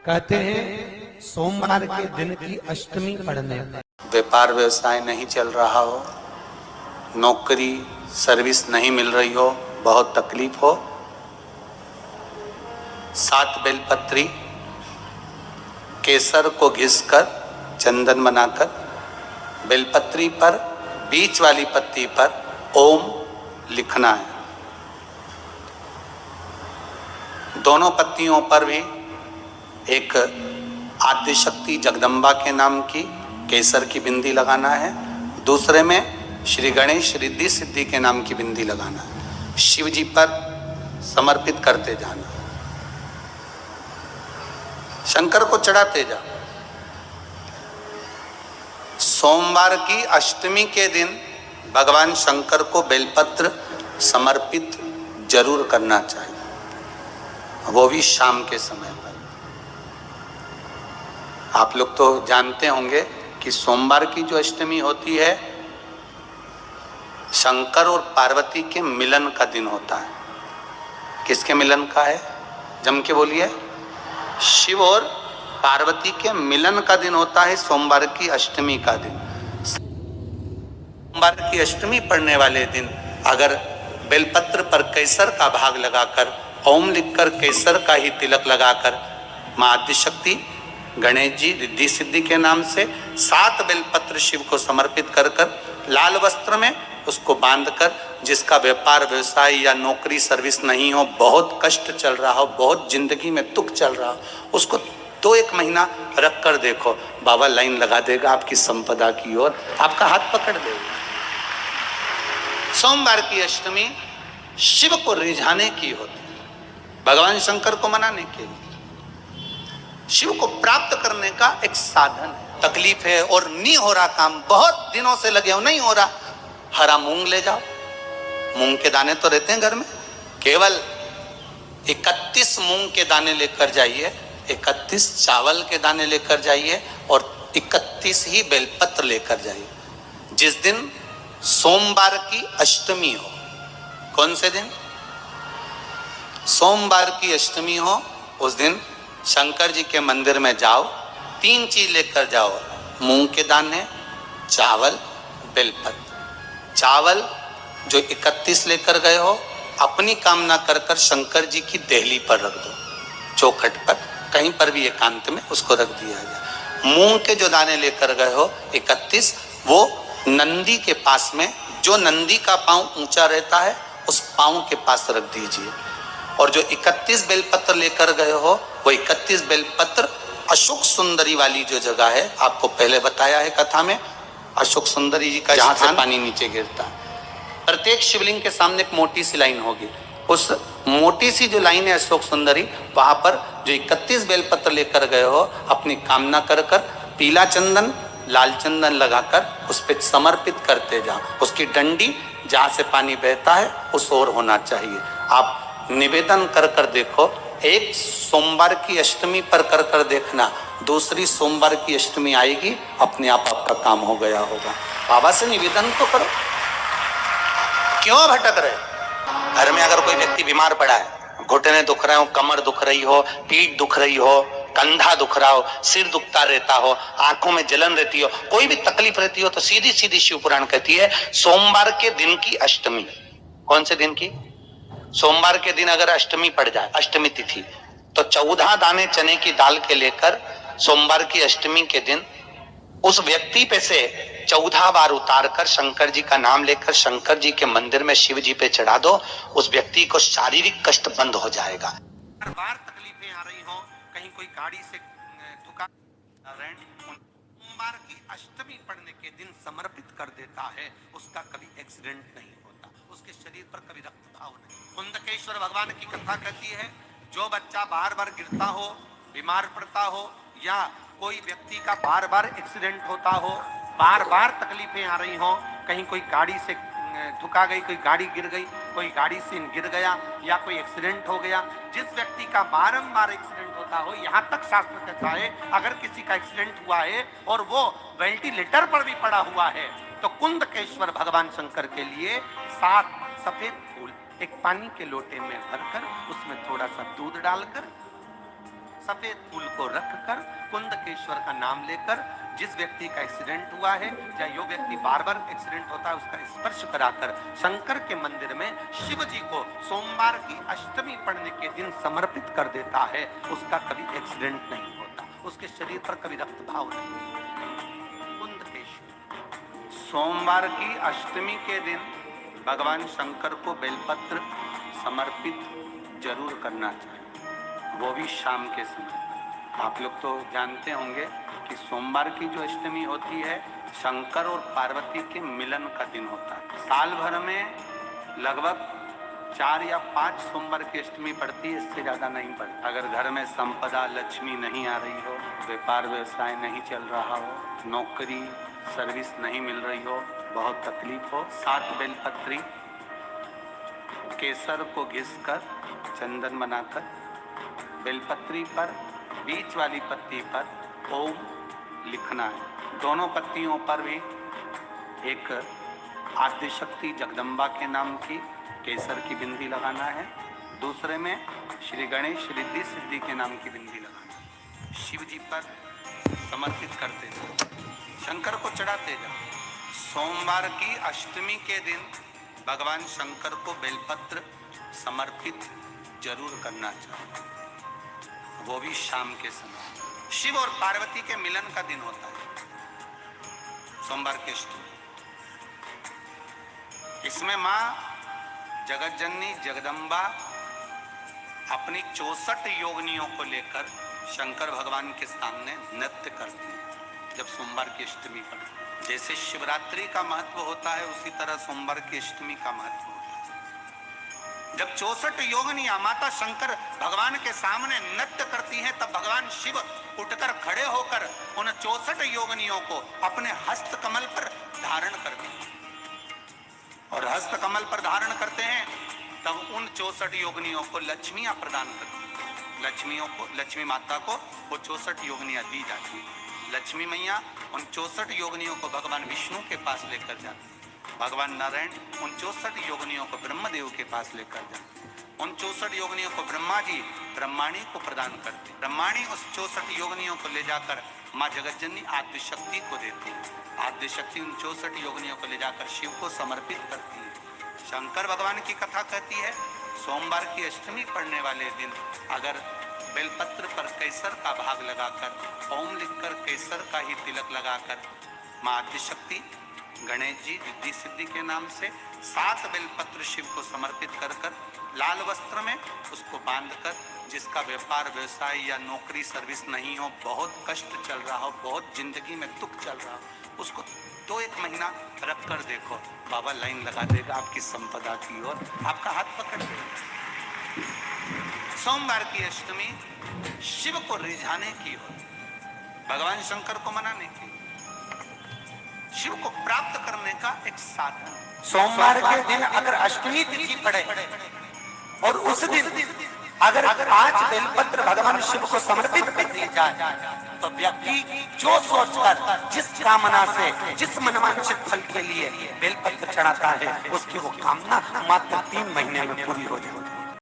कहते हैं सोमवार के दिन की अष्टमी पड़ने पर व्यापार व्यवसाय नहीं चल रहा हो, नौकरी सर्विस नहीं मिल रही हो, बहुत तकलीफ हो, 7 बेलपत्री केसर को घिसकर चंदन बनाकर बेलपत्री पर बीच वाली पत्ती पर ओम लिखना है। दोनों पत्तियों पर भी एक आद्यशक्ति जगदम्बा के नाम की केसर की बिंदी लगाना है, दूसरे में श्री गणेश रिद्धि सिद्धि के नाम की बिंदी लगाना है। शिव जी पर समर्पित करते जाना, शंकर को चढ़ाते जा। सोमवार की अष्टमी के दिन भगवान शंकर को बेलपत्र समर्पित जरूर करना चाहिए, वो भी शाम के समय पर। आप लोग तो जानते होंगे कि सोमवार की जो अष्टमी होती है शंकर और पार्वती के मिलन का दिन होता है। किसके मिलन का है? जम के बोलिए। शिव और पार्वती के मिलन का दिन होता है सोमवार की अष्टमी का दिन। सोमवार की अष्टमी पड़ने वाले दिन अगर बेलपत्र पर केसर का भाग लगाकर ओम लिखकर केसर का ही तिलक लगाकर मां आद्यशक्ति गणेश जी रिद्धि सिद्धि के नाम से 7 बेलपत्र शिव को समर्पित कर लाल वस्त्र में उसको बांधकर, जिसका व्यापार व्यवसाय या नौकरी सर्विस नहीं हो, बहुत कष्ट चल रहा हो, बहुत जिंदगी में दुख चल रहा हो, उसको 2-1 महीना रख कर देखो, बाबा लाइन लगा देगा आपकी संपदा की ओर, आपका हाथ पकड़ देगा। सोमवार की अष्टमी शिव को रिझाने की होती है, भगवान शंकर को मनाने के लिए, शिव को प्राप्त करने का एक साधन है। तकलीफ है और नहीं हो रहा काम, बहुत दिनों से लगे हो, नहीं हो रहा, हरा मूंग ले जाओ। मूंग के दाने तो रहते हैं घर में, केवल 31 मूंग के दाने लेकर जाइए, 31 चावल के दाने लेकर जाइए और 31 ही बेलपत्र लेकर जाइए। जिस दिन सोमवार की अष्टमी हो, कौन से दिन? सोमवार की अष्टमी हो, उस दिन शंकर जी के मंदिर में जाओ, 3 चीज लेकर जाओ, मूंग के दाने, चावल, बेलपत्र। चावल जो 31 लेकर गए हो, अपनी कामना कर कर शंकर जी की देहली पर रख दो, चौखट पर, कहीं पर भी एकांत में उसको रख दिया जाए। मूंग के जो दाने लेकर गए हो 31, वो नंदी के पास में, जो नंदी का पांव ऊंचा रहता है उस पांव के पास रख दीजिए। और जो 31 बेलपत्र लेकर गए हो, वो 31 बेलपत्र अशोक सुंदरी वाली जो जगह है, आपको पहले बताया है कथा में, अशोक सुंदरी जी का जहां से पानी नीचे गिरता है, प्रत्येक शिवलिंग के सामने एक मोटी सी लाइन होगी, उस मोटी सी जो लाइन है अशोक सुंदरी, वहां पर जो 31 बेलपत्र लेकर गए हो, अपनी कामना कर कर पीला चंदन लाल चंदन लगाकर उस पर समर्पित करते जाओ। उसकी डंडी जहां से पानी बहता है उस ओर होना चाहिए। आप निवेदन कर कर देखो, एक सोमवार की अष्टमी पर कर कर देखना, दूसरी सोमवार की अष्टमी आएगी, अपने आप आपका काम हो गया होगा। बाबा से निवेदन तो करो, क्यों भटक रहे? घर में अगर कोई व्यक्ति बीमार पड़ा है, घुटने दुख रहे हो, कमर दुख रही हो, पीठ दुख रही हो, कंधा दुख रहा हो, सिर दुखता रहता हो, आंखों में जलन रहती हो, कोई भी तकलीफ रहती हो, तो सीधी सीधी शिव पुराण कहती है सोमवार के दिन की अष्टमी। कौन से दिन की? सोमवार के दिन अगर अष्टमी पड़ जाए, अष्टमी तिथि, तो 14 दाने चने की दाल के लेकर सोमवार की अष्टमी के दिन उस व्यक्ति पे से 14 बार उतार कर शंकर जी का नाम लेकर शंकर जी के मंदिर में शिव जी पे चढ़ा दो, उस व्यक्ति को शारीरिक कष्ट बंद हो जाएगा। हर बार तकलीफें आ रही हो, कहीं कोई गाड़ी से ठुका, सोमवार की अष्टमी पड़ने के दिन समर्पित कर देता है, उसका कभी एक्सीडेंट नहीं होता, उसके शरीर पर कभी रक्तभाव नहीं। कुंदकेश्वर भगवान की कथा कहती है, जो बच्चा बार बार गिरता हो, बीमार पड़ता हो, या कोई व्यक्ति का बार बार एक्सीडेंट होता हो, बार बार तकलीफें आ रही हो, कहीं कोई गाड़ी से ठुका गई, कोई गाड़ी गिर गई, कोई गाड़ी से गिर गया, या कोई एक्सीडेंट हो गया, जिस व्यक्ति का बारंबार एक्सीडेंट होता हो, यहाँ तक शास्त्र कहता है अगर किसी का एक्सीडेंट हुआ है और वो वेंटिलेटर पर भी पड़ा हुआ है, तो कुंदकेश्वर भगवान शंकर के लिए 7 सफेद फूल एक पानी के लोटे में भरकर उसमें थोड़ा सा दूध डालकर सफेद फूल को रखकर कुंदकेश्वर का नाम लेकर जिस व्यक्ति का एक्सीडेंट हुआ है या जो व्यक्ति बार बार एक्सीडेंट होता है उसका स्पर्श कराकर शंकर के मंदिर में शिव जी को सोमवार की अष्टमी पड़ने के दिन समर्पित कर देता है, उसका कभी एक्सीडेंट नहीं होता, उसके शरीर पर कभी रक्तभाव नहीं। कुंदकेश्वर सोमवार की अष्टमी के दिन भगवान शंकर को बेलपत्र समर्पित जरूर करना चाहिए, वो भी शाम के समय। आप लोग तो जानते होंगे कि सोमवार की जो अष्टमी होती है शंकर और पार्वती के मिलन का दिन होता है। साल भर में लगभग 4 या 5 सोमवार की अष्टमी पड़ती है, इससे ज्यादा नहीं पड़ती। अगर घर में संपदा लक्ष्मी नहीं आ रही हो, व्यापार व्यवसाय नहीं चल रहा हो, नौकरी सर्विस नहीं मिल रही हो, बहुत तकलीफ हो, 7 बेलपत्री केसर को घिसकर चंदन बनाकर बेलपत्री पर बीच वाली पत्ती पर ओम लिखना है। दोनों पत्तियों पर भी एक आद्यशक्ति जगदम्बा के नाम की केसर की बिंदी लगाना है, दूसरे में श्री गणेश रिद्धि सिद्धि के नाम की बिंदी लगाना है। शिव जी पर समर्पित करते जाओ, शंकर को चढ़ाते जाओ। सोमवार की अष्टमी के दिन भगवान शंकर को बेलपत्र समर्पित जरूर करना चाहिए, वो भी शाम के समय। शिव और पार्वती के मिलन का दिन होता है सोमवार की अष्टमी। इसमें मां जगत जननी जगदम्बा अपनी 64 योगिनियों को लेकर शंकर भगवान के सामने नृत्य करती है जब सोमवार की अष्टमी पड़ती है। जैसे शिवरात्रि का महत्व होता है उसी तरह सोमवार की अष्टमी का महत्व होता है। जब 64 योगिनियां माता शंकर भगवान के सामने नृत्य करती हैं तब भगवान शिव उठकर खड़े होकर उन 64 योगिनियों को अपने हस्त कमल पर धारण करते हैं और हस्त कमल पर धारण करते हैं तब उन 64 योगिनियों को लक्ष्मियां प्रदान करती हैं। लक्ष्मी माता को वो 64 योगिनियां दी जाती है। लक्ष्मी मैया उन 64 योगिनियों को भगवान विष्णु के पास लेकर जाते हैं। भगवान नारायण उन 64 योगिनियों को ब्रह्मदेव के पास लेकर जाते। उन 64 योगिनियों को ब्रह्मा जी ब्रह्माणी को प्रदान करते। ब्रह्माणी उस 64 योगिनियों को ले जाकर माँ जगतजननी आद्यशक्ति को देती है। आद्यशक्ति उन 64 योगिनियों को ले जाकर शिव को समर्पित करती है। शंकर भगवान की कथा कहती है सोमवार की अष्टमी पड़ने वाले दिन अगर बेलपत्र पर केसर का भाग लगाकर ओम लिखकर केसर का ही तिलक लगाकर माँ आद्यशक्ति गणेश जी रिद्धि सिद्धि के नाम से 7 बेलपत्र शिव को समर्पित कर लाल वस्त्र में उसको बांधकर, जिसका व्यापार व्यवसाय या नौकरी सर्विस नहीं हो, बहुत कष्ट चल रहा हो, बहुत जिंदगी में दुख चल रहा हो, उसको 2-1 महीना रख कर देखो, बाबा लाइन लगा देगा आपकी संपदा की ओर, आपका हाथ पकड़ लेगा। सोमवार की अष्टमी शिव को रिझाने की ओर, भगवान शंकर को मनाने की, शिव को प्राप्त करने का एक साधन। सोमवार के दिन अगर अष्टमी तिथि पड़े और उस दिन अगर 5 बेलपत्र भगवान शिव को समर्पित कर दिए जाए तो व्यक्ति जो सोचकर जिस कामना से जिस मनवांछित फल के लिए बेलपत्र चढ़ाता है उसकी वो कामना मात्र 3 महीने में पूरी हो जाती है।